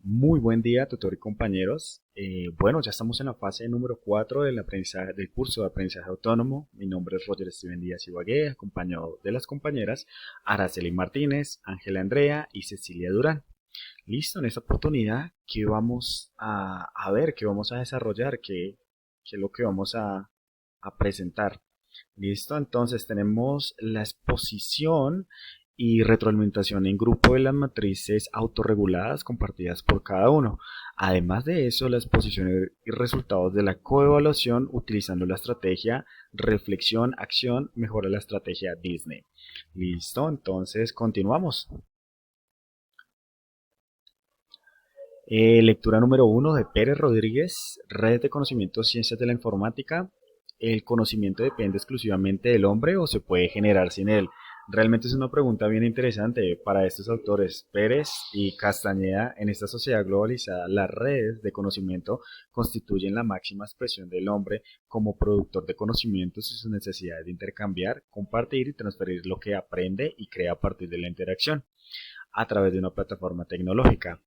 Muy buen día, tutor y compañeros. Bueno, ya estamos en la fase número 4 del aprendizaje, del curso de aprendizaje autónomo. Mi nombre es Roger Steven Díaz Ibagué, acompañado de las compañeras Araceli Martínez, Ángela Andrea y Cecilia Durán. Listo, en esta oportunidad, ¿qué vamos a ver? ¿Qué vamos a desarrollar? ¿Qué es lo que vamos a presentar? Listo, entonces tenemos la exposición y retroalimentación en grupo de las matrices autorreguladas compartidas por cada uno. Además de eso, la exposición y resultados de la coevaluación utilizando la estrategia reflexión, acción, mejora la estrategia Disney. Listo, entonces continuamos. Lectura número uno de Pérez Rodríguez, Red de Conocimientos Ciencias de la Informática. ¿El conocimiento depende exclusivamente del hombre o se puede generar sin él? Realmente es una pregunta bien interesante para estos autores Pérez y Castañeda. En esta sociedad globalizada, las redes de conocimiento constituyen la máxima expresión del hombre como productor de conocimientos y sus necesidades de intercambiar, compartir y transferir lo que aprende y crea a partir de la interacción a través de una plataforma tecnológica.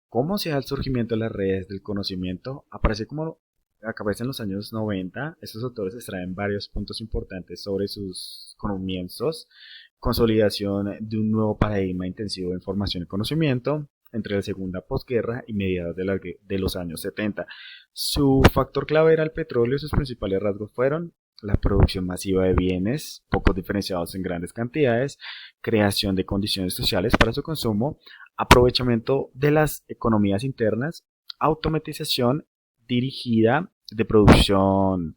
¿Cómo se da el surgimiento de las redes del conocimiento? Aparece en los años 90. Estos autores extraen varios puntos importantes sobre sus comienzos, consolidación de un nuevo paradigma intensivo de información y conocimiento entre la segunda posguerra y mediados de los años 70. Su factor clave era el petróleo y sus principales rasgos fueron la producción masiva de bienes, pocos diferenciados en grandes cantidades, creación de condiciones sociales para su consumo, aprovechamiento de las economías internas, automatización dirigida de producción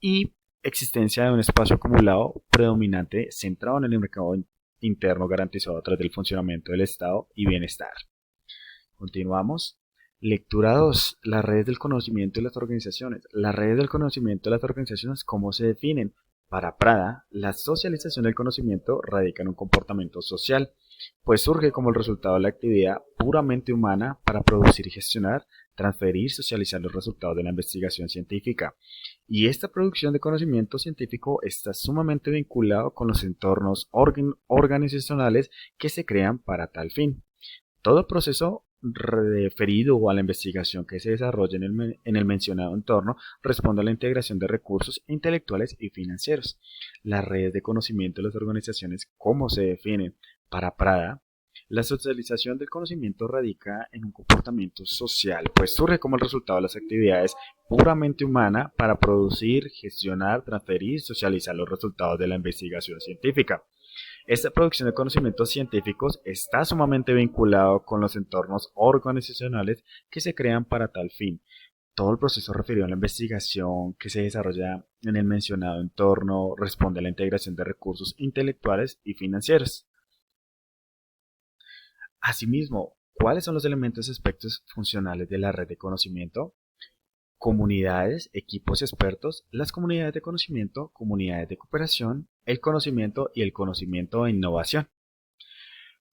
y existencia de un espacio acumulado predominante centrado en el mercado interno garantizado a través del funcionamiento del Estado y bienestar. Continuamos. Lectura 2. Las redes del conocimiento y las organizaciones. Las redes del conocimiento y las organizaciones, ¿cómo se definen? Para Prada, la socialización del conocimiento radica en un comportamiento social, pues surge como el resultado de la actividad puramente humana para producir y gestionar, transferir y socializar los resultados de la investigación científica. Y esta producción de conocimiento científico está sumamente vinculado con los entornos organizacionales que se crean para tal fin. Todo proceso referido a la investigación que se desarrolla en el mencionado entorno responde a la integración de recursos intelectuales y financieros. Las redes de conocimiento de las organizaciones, ¿cómo se definen? Para Prada, la socialización del conocimiento radica en un comportamiento social, pues surge como el resultado de las actividades puramente humanas para producir, gestionar, transferir y socializar los resultados de la investigación científica. Esta producción de conocimientos científicos está sumamente vinculado con los entornos organizacionales que se crean para tal fin. Todo el proceso referido a la investigación que se desarrolla en el mencionado entorno responde a la integración de recursos intelectuales y financieros. Asimismo, ¿cuáles son los elementos y aspectos funcionales de la red de conocimiento? Comunidades, equipos expertos, las comunidades de conocimiento, comunidades de cooperación, el conocimiento y el conocimiento e innovación.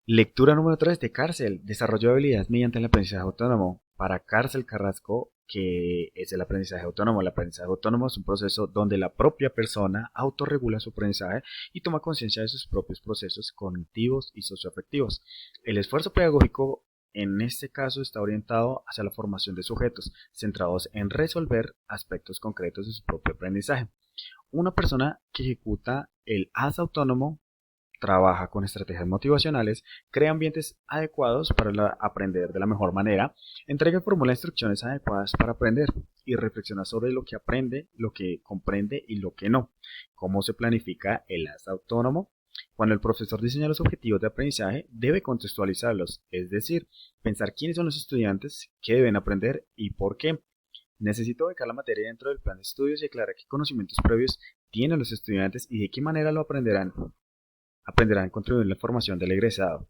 Lectura número 3 de Cárcel. Desarrollo de habilidades mediante el aprendizaje autónomo. Para Cárcel Carrasco, que es el aprendizaje autónomo. El aprendizaje autónomo es un proceso donde la propia persona autorregula su aprendizaje y toma conciencia de sus propios procesos cognitivos y socioafectivos. El esfuerzo pedagógico en este caso está orientado hacia la formación de sujetos, centrados en resolver aspectos concretos de su propio aprendizaje. Una persona que ejecuta el AS autónomo trabaja con estrategias motivacionales, crea ambientes adecuados para aprender de la mejor manera, entrega y formula instrucciones adecuadas para aprender y reflexiona sobre lo que aprende, lo que comprende y lo que no. ¿Cómo se planifica el AS autónomo? Cuando el profesor diseña los objetivos de aprendizaje, debe contextualizarlos, es decir, pensar quiénes son los estudiantes, qué deben aprender y por qué. Necesito ubicar la materia dentro del plan de estudios y aclarar qué conocimientos previos tienen los estudiantes y de qué manera lo aprenderán. Aprenderán a contribuir en la formación del egresado.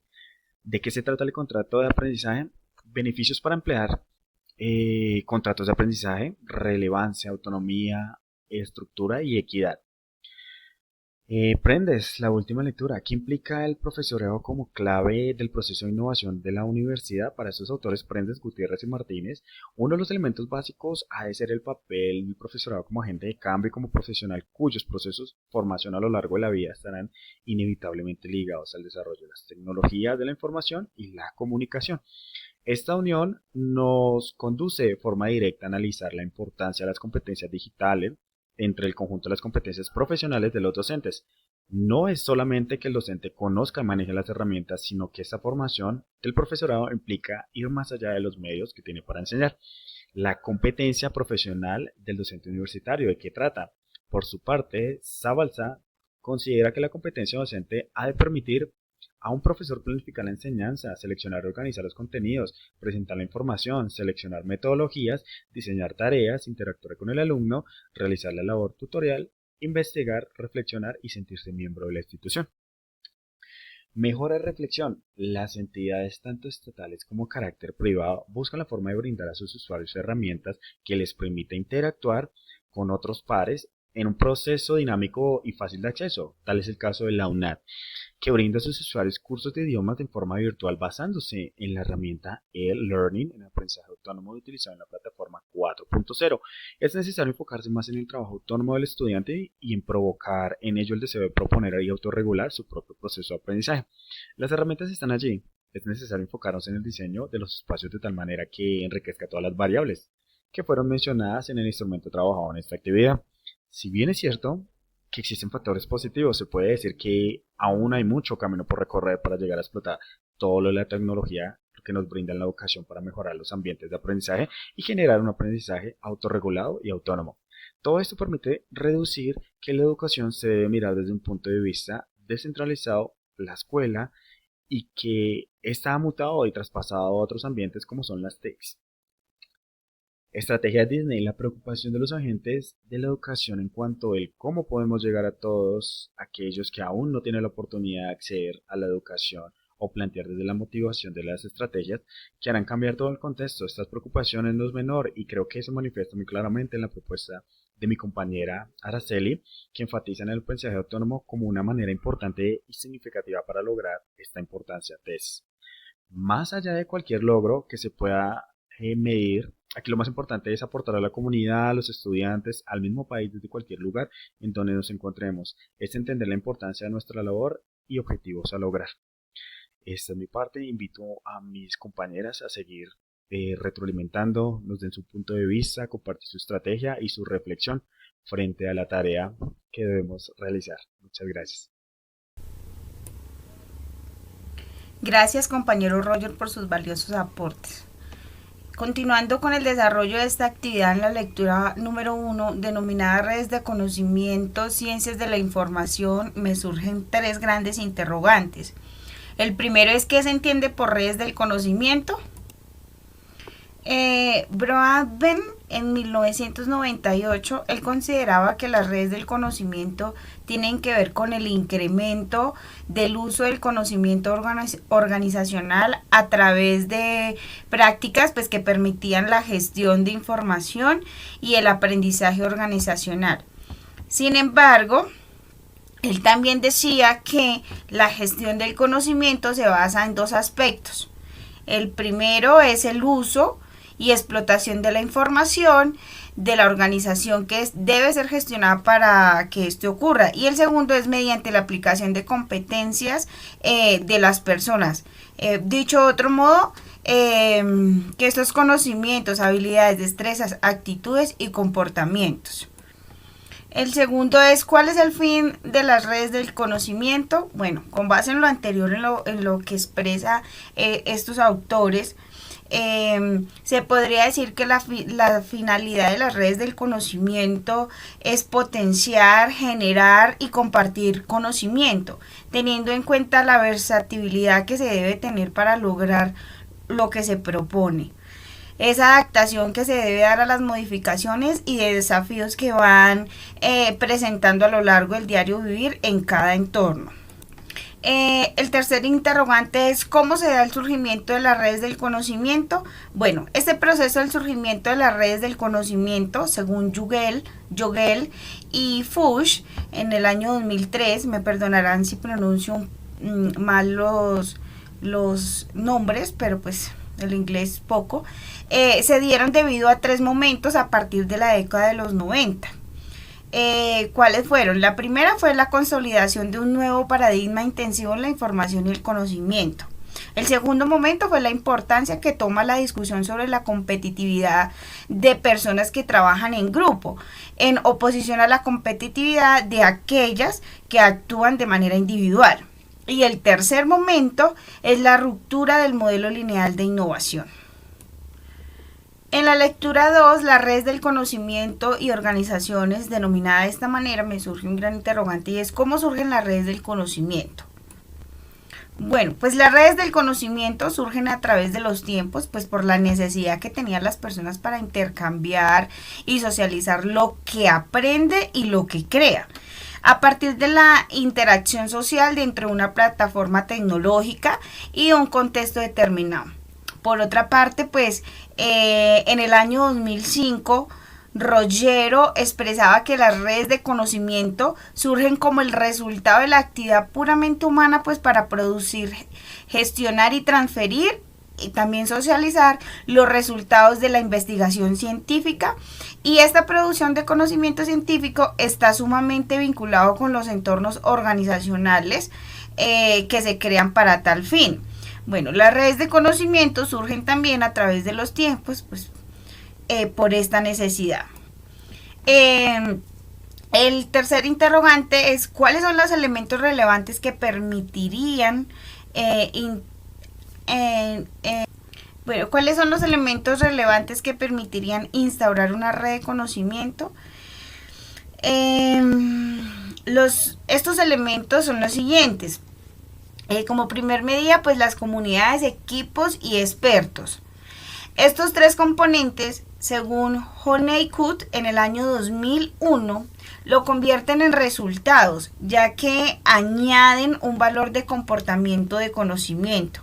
¿De qué se trata el contrato de aprendizaje? Beneficios para emplear, contratos de aprendizaje, relevancia, autonomía, estructura y equidad. Prendes, la última lectura. ¿Qué implica el profesorado como clave del proceso de innovación de la universidad? Para estos autores, Prendes, Gutiérrez y Martínez, uno de los elementos básicos ha de ser el papel del profesorado como agente de cambio y como profesional cuyos procesos de formación a lo largo de la vida estarán inevitablemente ligados al desarrollo de las tecnologías de la información y la comunicación. Esta unión nos conduce de forma directa a analizar la importancia de las competencias digitales entre el conjunto de las competencias profesionales de los docentes. No es solamente que el docente conozca y maneje las herramientas, sino que esta formación del profesorado implica ir más allá de los medios que tiene para enseñar. La competencia profesional del docente universitario, ¿de qué trata? Por su parte, Sabalza considera que la competencia docente ha de permitir a un profesor planificar la enseñanza, seleccionar y organizar los contenidos, presentar la información, seleccionar metodologías, diseñar tareas, interactuar con el alumno, realizar la labor tutorial, investigar, reflexionar y sentirse miembro de la institución. Mejora de reflexión. Las entidades tanto estatales como carácter privado buscan la forma de brindar a sus usuarios herramientas que les permita interactuar con otros pares en un proceso dinámico y fácil de acceso. Tal es el caso de la UNAD, que brinda a sus usuarios cursos de idiomas en forma virtual basándose en la herramienta e-learning en aprendizaje autónomo utilizado en la plataforma 4.0. Es necesario enfocarse más en el trabajo autónomo del estudiante y en provocar en ello el deseo de proponer y autorregular su propio proceso de aprendizaje. Las herramientas están allí. Es necesario enfocarnos en el diseño de los espacios de tal manera que enriquezca todas las variables que fueron mencionadas en el instrumento trabajado en esta actividad. Si bien es cierto que existen factores positivos, se puede decir que aún hay mucho camino por recorrer para llegar a explotar todo lo de la tecnología que nos brinda la educación para mejorar los ambientes de aprendizaje y generar un aprendizaje autorregulado y autónomo. Todo esto permite reducir que la educación se debe mirar desde un punto de vista descentralizado, la escuela, y que está mutado y traspasado a otros ambientes como son las TICs. Estrategia Disney, la preocupación de los agentes de la educación en cuanto al cómo podemos llegar a todos aquellos que aún no tienen la oportunidad de acceder a la educación o plantear desde la motivación de las estrategias que harán cambiar todo el contexto. Estas preocupaciones no es menor y creo que eso manifiesta muy claramente en la propuesta de mi compañera Araceli, que enfatiza en el aprendizaje autónomo como una manera importante y significativa para lograr esta importancia TES. Más allá de cualquier logro que se pueda medir, aquí lo más importante es aportar a la comunidad, a los estudiantes, al mismo país desde cualquier lugar en donde nos encontremos. Es entender la importancia de nuestra labor y objetivos a lograr. Esta es mi parte. Invito a mis compañeras a seguir retroalimentando, nos den su punto de vista, compartir su estrategia y su reflexión frente a la tarea que debemos realizar. Muchas gracias. Gracias, compañero Roger, por sus valiosos aportes. Continuando con el desarrollo de esta actividad en la lectura número 1, denominada redes de conocimiento, ciencias de la información, me surgen tres grandes interrogantes. El primero es: ¿qué se entiende por redes del conocimiento? Broadbent, en 1998, él consideraba que las redes del conocimiento tienen que ver con el incremento del uso del conocimiento organizacional a través de prácticas pues, que permitían la gestión de información y el aprendizaje organizacional. Sin embargo, él también decía que la gestión del conocimiento se basa en dos aspectos. El primero es el uso y explotación de la información de la organización que debe ser gestionada para que esto ocurra, y el segundo es mediante la aplicación de competencias de las personas. Dicho de otro modo, que estos conocimientos, habilidades, destrezas, actitudes y comportamientos. El segundo es: ¿cuál es el fin de las redes del conocimiento? Bueno, con base en lo anterior, en lo que expresa estos autores, se podría decir que la finalidad de las redes del conocimiento es potenciar, generar y compartir conocimiento, teniendo en cuenta la versatilidad que se debe tener para lograr lo que se propone. Esa adaptación que se debe dar a las modificaciones y de desafíos que van presentando a lo largo del diario vivir en cada entorno. El tercer interrogante es: ¿cómo se da el surgimiento de las redes del conocimiento? Bueno, este proceso del surgimiento de las redes del conocimiento, según Yogel y Fuchs, en el año 2003, me perdonarán si pronuncio mal los nombres, pero pues el inglés poco, se dieron debido a tres momentos a partir de la década de los 90. ¿Cuáles fueron? La primera fue la consolidación de un nuevo paradigma intensivo en la información y el conocimiento. El segundo momento fue la importancia que toma la discusión sobre la competitividad de personas que trabajan en grupo, en oposición a la competitividad de aquellas que actúan de manera individual. Y el tercer momento es la ruptura del modelo lineal de innovación. En la lectura 2, las redes del conocimiento y organizaciones, denominada de esta manera, me surge un gran interrogante y es ¿cómo surgen las redes del conocimiento? Bueno, pues las redes del conocimiento surgen a través de los tiempos, pues por la necesidad que tenían las personas para intercambiar y socializar lo que aprende y lo que crea, a partir de la interacción social dentro de una plataforma tecnológica y un contexto determinado. Por otra parte, pues en el año 2005, Rogero expresaba que las redes de conocimiento surgen como el resultado de la actividad puramente humana, pues para producir, gestionar y transferir y también socializar los resultados de la investigación científica, y esta producción de conocimiento científico está sumamente vinculado con los entornos organizacionales que se crean para tal fin. Bueno, las redes de conocimiento surgen también a través de los tiempos, pues por esta necesidad. El tercer interrogante es ¿cuáles son los elementos relevantes que permitirían ¿cuáles son los elementos relevantes que permitirían instaurar una red de conocimiento? Estos elementos son los siguientes. Como primer medida, pues las comunidades, equipos y expertos. Estos tres componentes, según Honeycutt en el año 2001, lo convierten en resultados, ya que añaden un valor de comportamiento de conocimiento.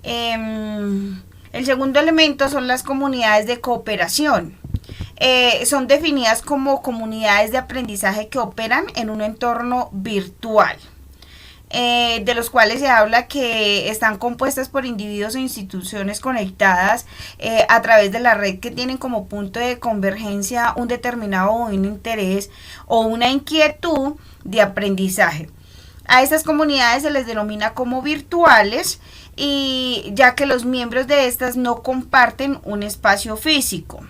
El segundo elemento son las comunidades de cooperación. Son definidas como comunidades de aprendizaje que operan en un entorno virtual. De los cuales se habla que están compuestas por individuos o instituciones conectadas a través de la red que tienen como punto de convergencia un determinado o un interés o una inquietud de aprendizaje. A estas comunidades se les denomina como virtuales, y ya que los miembros de estas no comparten un espacio físico.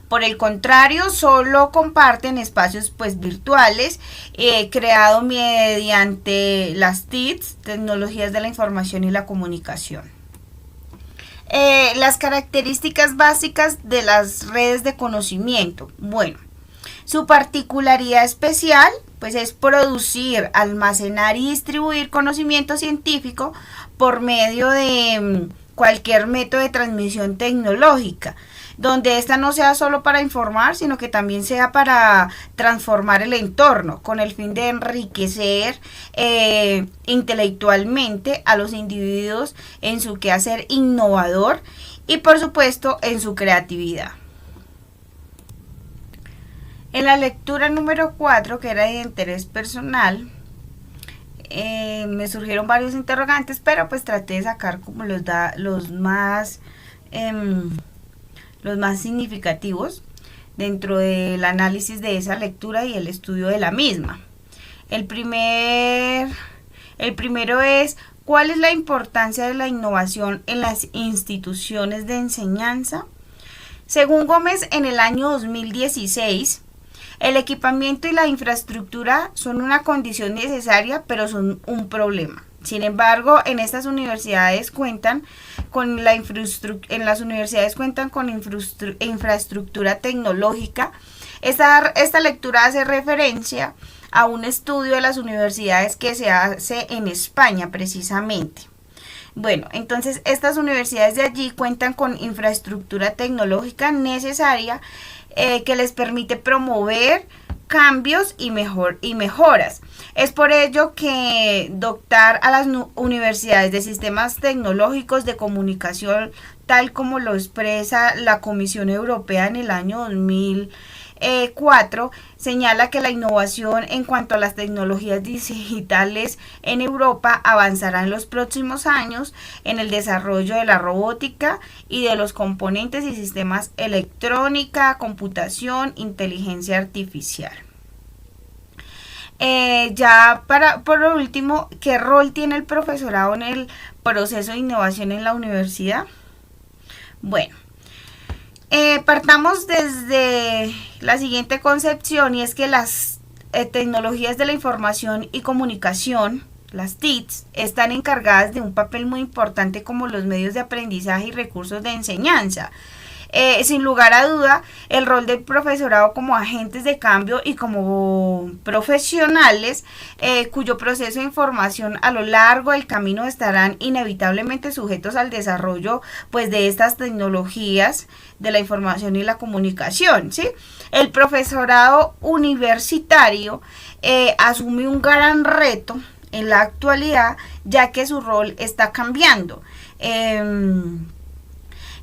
Por el contrario, solo comparten espacios pues virtuales creados mediante las TICs, tecnologías de la información y la comunicación. Las características básicas de las redes de conocimiento. Bueno, su particularidad especial pues es producir, almacenar y distribuir conocimiento científico por medio de cualquier método de transmisión tecnológica, donde esta no sea solo para informar, sino que también sea para transformar el entorno, con el fin de enriquecer intelectualmente a los individuos en su quehacer innovador y por supuesto en su creatividad. En la lectura número 4, que era de interés personal, me surgieron varios interrogantes, pero pues traté de sacar como los más significativos dentro del análisis de esa lectura y el estudio de la misma. El primero es ¿cuál es la importancia de la innovación en las instituciones de enseñanza? Según Gómez, en el año 2016, el equipamiento y la infraestructura son una condición necesaria, pero son un problema. Sin embargo, en estas universidades cuentan con infraestructura tecnológica. Esta lectura hace referencia a un estudio de las universidades que se hace en España precisamente. Bueno, entonces estas universidades de allí cuentan con infraestructura tecnológica necesaria que les permite promover cambios y mejoras. Es por ello que dotar a las universidades de sistemas tecnológicos de comunicación, tal como lo expresa la Comisión Europea en el año 2004, señala que la innovación en cuanto a las tecnologías digitales en Europa avanzará en los próximos años en el desarrollo de la robótica y de los componentes y sistemas electrónica, computación, inteligencia artificial. Por último, ¿qué rol tiene el profesorado en el proceso de innovación en la universidad? Bueno, partamos desde la siguiente concepción, y es que las tecnologías de la información y comunicación, las TICs, están encargadas de un papel muy importante como los medios de aprendizaje y recursos de enseñanza. Sin lugar a duda, el rol del profesorado como agentes de cambio y como profesionales, cuyo proceso de información a lo largo del camino estarán inevitablemente sujetos al desarrollo pues de estas tecnologías de la información y la comunicación, ¿sí? El profesorado universitario asume un gran reto en la actualidad, ya que su rol está cambiando.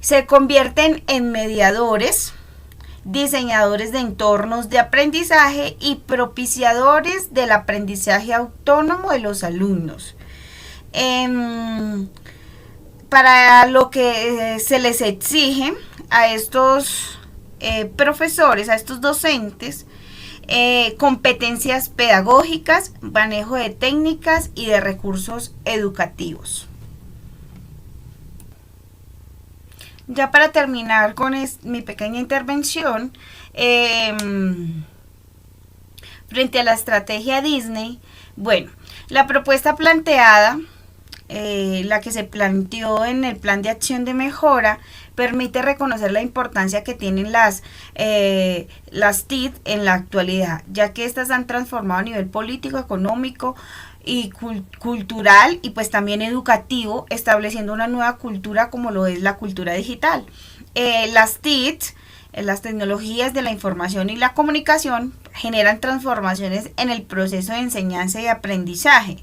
Se convierten en mediadores, diseñadores de entornos de aprendizaje y propiciadores del aprendizaje autónomo de los alumnos. Para lo que se les exige a estos profesores, a estos docentes, competencias pedagógicas, manejo de técnicas y de recursos educativos. Ya para terminar con mi pequeña intervención, frente a la estrategia Disney, bueno, la propuesta planteada, la que se planteó en el plan de acción de mejora, permite reconocer la importancia que tienen las TIC en la actualidad, ya que estas han transformado a nivel político, económico y cultural, y pues también educativo, estableciendo una nueva cultura como lo es la cultura digital. Las TIC, las tecnologías de la información y la comunicación, generan transformaciones en el proceso de enseñanza y aprendizaje.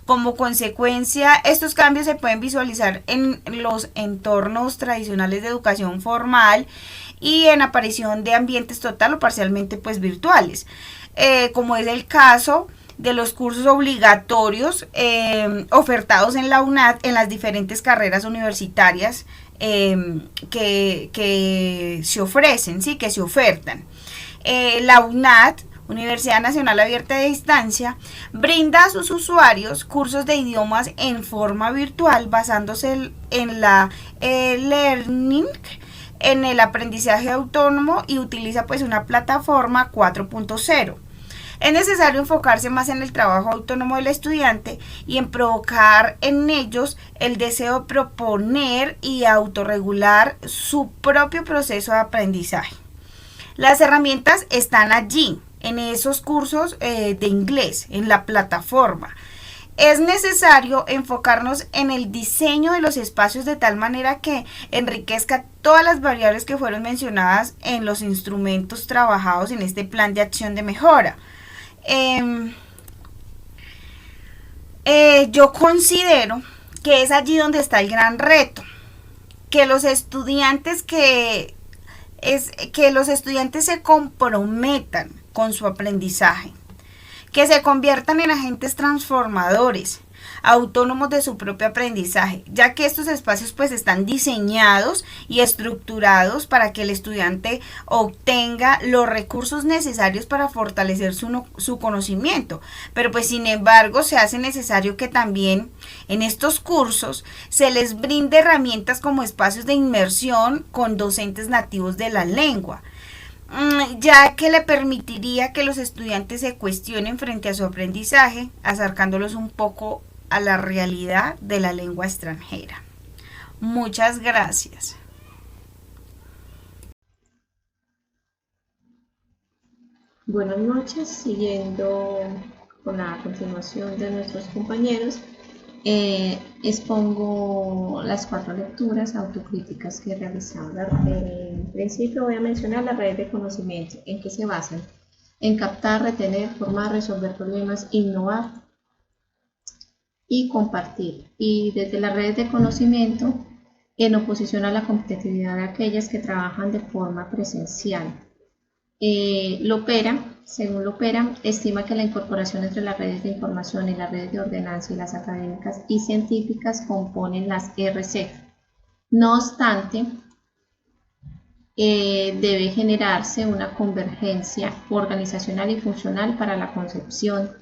Como consecuencia, estos cambios se pueden visualizar en los entornos tradicionales de educación formal y en aparición de ambientes total o parcialmente pues virtuales, como es el caso de los cursos obligatorios ofertados en la UNAD en las diferentes carreras universitarias que se ofrecen, ¿sí? Que se ofertan. La UNAD, Universidad Nacional Abierta de Distancia, brinda a sus usuarios cursos de idiomas en forma virtual basándose en la e-learning, en el aprendizaje autónomo, y utiliza pues una plataforma 4.0. Es necesario enfocarse más en el trabajo autónomo del estudiante y en provocar en ellos el deseo de proponer y autorregular su propio proceso de aprendizaje. Las herramientas están allí, en esos cursos de inglés, en la plataforma. Es necesario enfocarnos en el diseño de los espacios de tal manera que enriquezca todas las variables que fueron mencionadas en los instrumentos trabajados en este plan de acción de mejora. Yo considero que es allí donde está el gran reto, que los estudiantes se comprometan con su aprendizaje, que se conviertan en agentes transformadores, autónomos de su propio aprendizaje, ya que estos espacios pues están diseñados y estructurados para que el estudiante obtenga los recursos necesarios para fortalecer su conocimiento, pero pues sin embargo se hace necesario que también en estos cursos se les brinde herramientas como espacios de inmersión con docentes nativos de la lengua, ya que le permitiría que los estudiantes se cuestionen frente a su aprendizaje, acercándolos un poco a la realidad de la lengua extranjera. Muchas gracias. Buenas noches, siguiendo con la continuación de nuestros compañeros, expongo las 4 lecturas autocríticas que realizamos. En principio voy a mencionar las redes de conocimiento. ¿En qué se basan? En captar, retener, formar, resolver problemas, innovar y compartir. Y desde las redes de conocimiento, en oposición a la competitividad de aquellas que trabajan de forma presencial. Según Lopera, estima que la incorporación entre las redes de información y las redes de ordenanza y las académicas y científicas componen las RC. No obstante, debe generarse una convergencia organizacional y funcional para la concepción,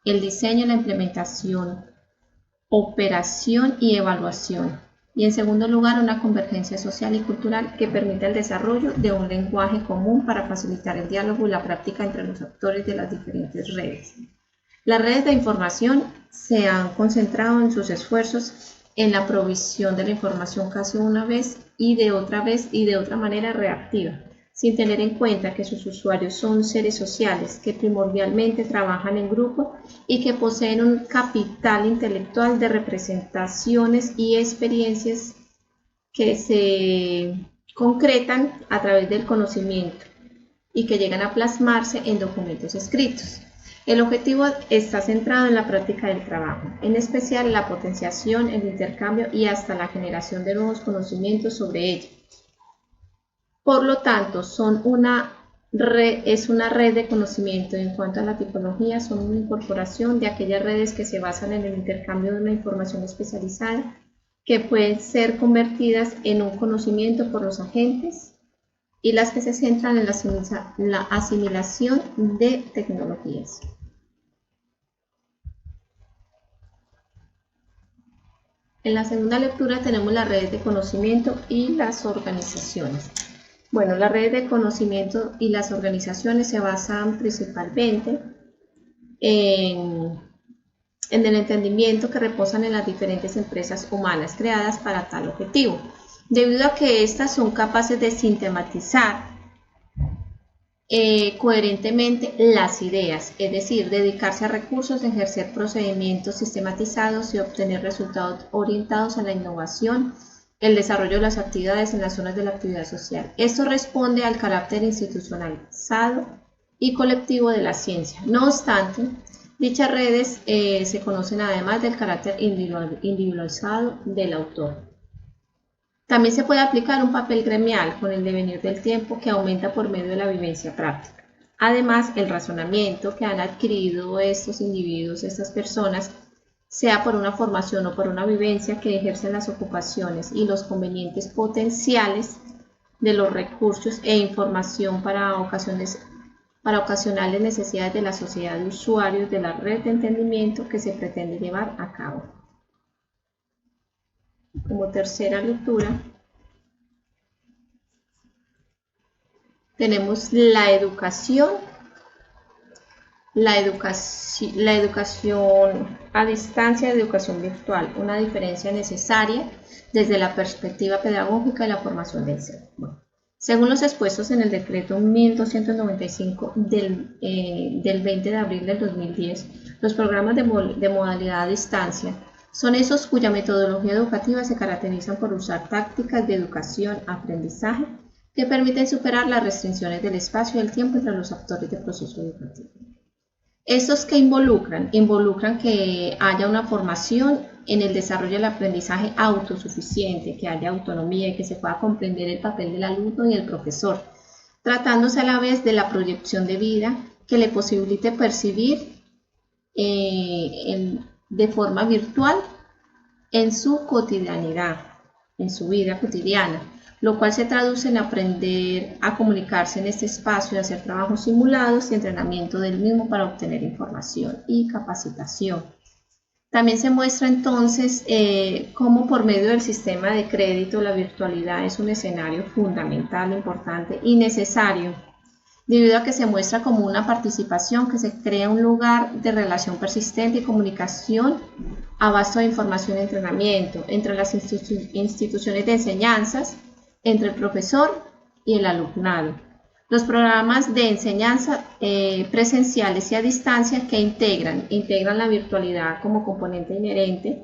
el diseño, la implementación, operación y evaluación. Y en segundo lugar, una convergencia social y cultural que permita el desarrollo de un lenguaje común para facilitar el diálogo y la práctica entre los actores de las diferentes redes. Las redes de información se han concentrado en sus esfuerzos en la provisión de la información casi una vez y de otra manera reactiva, sin tener en cuenta que sus usuarios son seres sociales que primordialmente trabajan en grupo y que poseen un capital intelectual de representaciones y experiencias que se concretan a través del conocimiento y que llegan a plasmarse en documentos escritos. El objetivo está centrado en la práctica del trabajo, en especial la potenciación, el intercambio y hasta la generación de nuevos conocimientos sobre ello. Por lo tanto, es una red de conocimiento. En cuanto a la tipología, son una incorporación de aquellas redes que se basan en el intercambio de una información especializada que pueden ser convertidas en un conocimiento por los agentes y las que se centran en la asimilación de tecnologías. En la segunda lectura tenemos las redes de conocimiento y las organizaciones. Bueno, las redes de conocimiento y las organizaciones se basan principalmente en el entendimiento que reposan en las diferentes empresas humanas creadas para tal objetivo, debido a que éstas son capaces de sistematizar coherentemente las ideas, es decir, dedicarse a recursos, ejercer procedimientos sistematizados y obtener resultados orientados a la innovación, el desarrollo de las actividades en las zonas de la actividad social. Esto responde al carácter institucionalizado y colectivo de la ciencia. No obstante, dichas redes se conocen además del carácter individualizado del autor. También se puede aplicar un papel gremial con el devenir del tiempo que aumenta por medio de la vivencia práctica. Además, el razonamiento que han adquirido estos individuos, estas personas, sea por una formación o por una vivencia que ejercen las ocupaciones y los convenientes potenciales de los recursos e información para ocasionales necesidades de la sociedad de usuarios de la red de entendimiento que se pretende llevar a cabo. Como tercera lectura tenemos la educación a distancia y educación virtual, una diferencia necesaria desde la perspectiva pedagógica y la formación del ser. Bueno, según los expuestos en el decreto 1295 del 20 de abril del 2010, los programas de modalidad a distancia son esos cuya metodología educativa se caracterizan por usar tácticas de educación-aprendizaje que permiten superar las restricciones del espacio y el tiempo entre los actores del proceso educativo. Estos que involucran que haya una formación en el desarrollo del aprendizaje autosuficiente, que haya autonomía y que se pueda comprender el papel del alumno y el profesor, tratándose a la vez de la proyección de vida que le posibilite percibir de forma virtual en su cotidianidad, en su vida cotidiana, lo cual se traduce en aprender a comunicarse en este espacio y hacer trabajos simulados y entrenamiento del mismo para obtener información y capacitación. También se muestra entonces cómo por medio del sistema de crédito la virtualidad es un escenario fundamental, importante y necesario, debido a que se muestra como una participación que se crea un lugar de relación persistente y comunicación, abasto de información y entrenamiento entre las instituciones de enseñanzas, entre el profesor y el alumnado. Los programas de enseñanza presenciales y a distancia que integran la virtualidad como componente inherente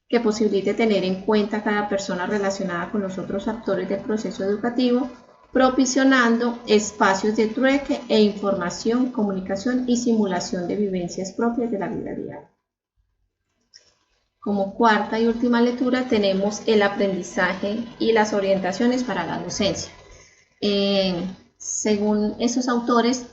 que posibilite tener en cuenta a cada persona relacionada con los otros actores del proceso educativo, proporcionando espacios de trueque e información, comunicación y simulación de vivencias propias de la vida diaria. Como cuarta y última lectura tenemos el aprendizaje y las orientaciones para la docencia. Según esos autores,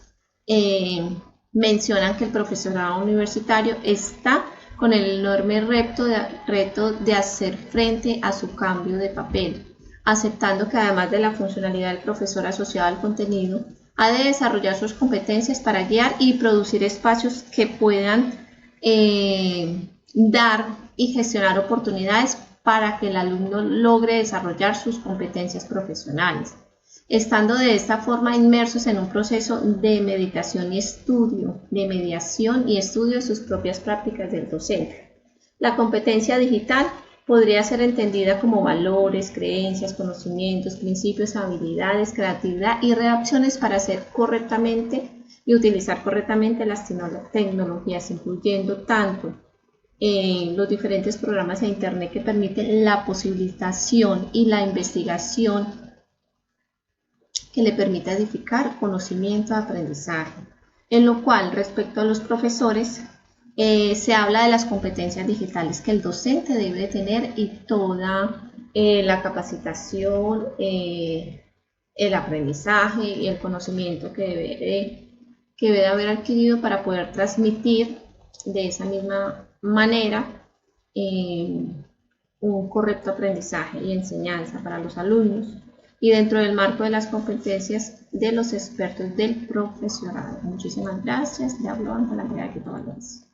mencionan que el profesorado universitario está con el enorme reto de hacer frente a su cambio de papel, aceptando que además de la funcionalidad del profesor asociada al contenido, ha de desarrollar sus competencias para guiar y producir espacios que puedan dar y gestionar oportunidades para que el alumno logre desarrollar sus competencias profesionales, estando de esta forma inmersos en un proceso de meditación y estudio, de mediación y estudio de sus propias prácticas del docente. La competencia digital podría ser entendida como valores, creencias, conocimientos, principios, habilidades, creatividad y reacciones para hacer correctamente y utilizar correctamente las tecnologías, incluyendo tanto los diferentes programas de Internet que permiten la posibilitación y la investigación que le permita edificar conocimiento, aprendizaje. En lo cual, respecto a los profesores, se habla de las competencias digitales que el docente debe tener y toda la capacitación, el aprendizaje y el conocimiento que debe haber adquirido para poder transmitir de esa misma manera un correcto aprendizaje y enseñanza para los alumnos y dentro del marco de las competencias de los expertos del profesorado. Muchísimas gracias. Le hablo Ángela Valencia.